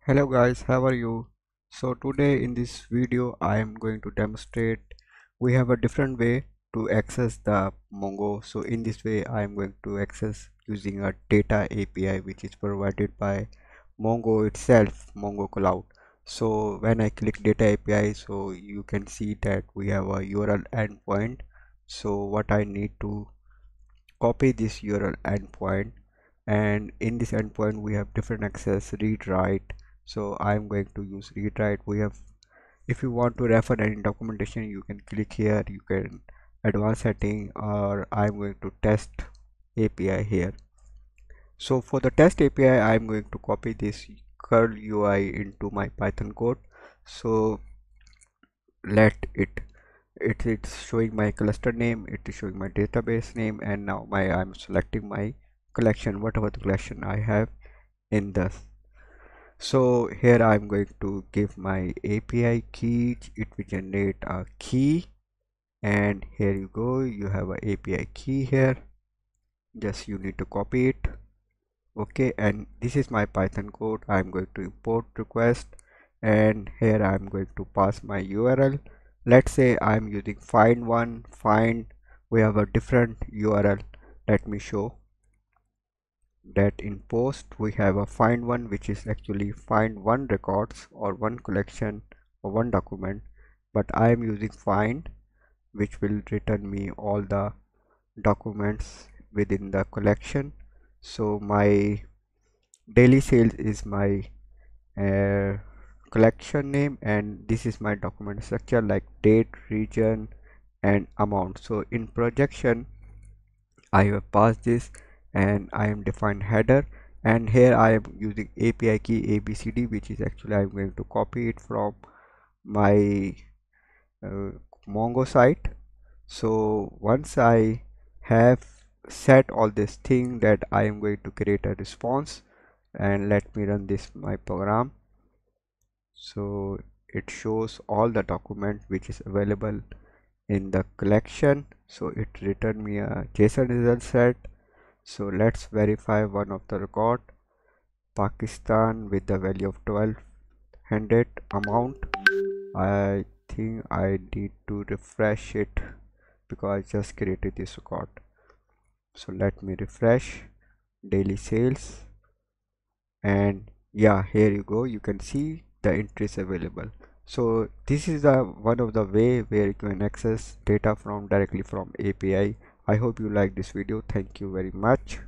Hello guys, how are you? So today in this video I am going to demonstrate we have a different way to access the Mongo. So in this way I am going to access using a data API which is provided by Mongo itself, Mongo Cloud. So when I click data API, so you can see that we have a URL endpoint. So what I need to copy this URL endpoint, and in this endpoint we have different access, read write. So I'm going to use read write. We have, if you want to refer any documentation, you can click here, you can advanced setting, or I'm going to test API here. So for the test API I'm going to copy this curl UI into my Python code. So let it's showing my cluster name, it is showing my database name, and now I'm selecting my collection, whatever the collection I have in this. So here I'm going to give my API key, it will generate a key, and here you go, you have a API key here, just you need to copy it. Okay, and this is my Python code. I'm going to import request, and here I'm going to pass my URL. Let's say I'm using find. We have a different URL. Let me show that in post we have a find one, which is actually find one records or one collection or one document, but I am using find, which will return me all the documents within the collection. So my daily sales is my uh, collection name, and this is my document structure like date, region, and amount. So in projection I have passed this, and I am defined header, and here I am using API key ABCD, which is actually I'm going to copy it from my uh, Mongo site. So once I have set all this thing, that I am going to create a response, and let me run this my program. So it shows all the document which is available in the collection. So it returned me a JSON result set. So let's verify one of the record, Pakistan, with the value of 1200 amount. I think I need to refresh it because I just created this record. So let me refresh daily sales, and yeah, here you go, you can see the entries available. So this is the one of the way where you can access data from directly from API. I hope you like this video. Thank you very much.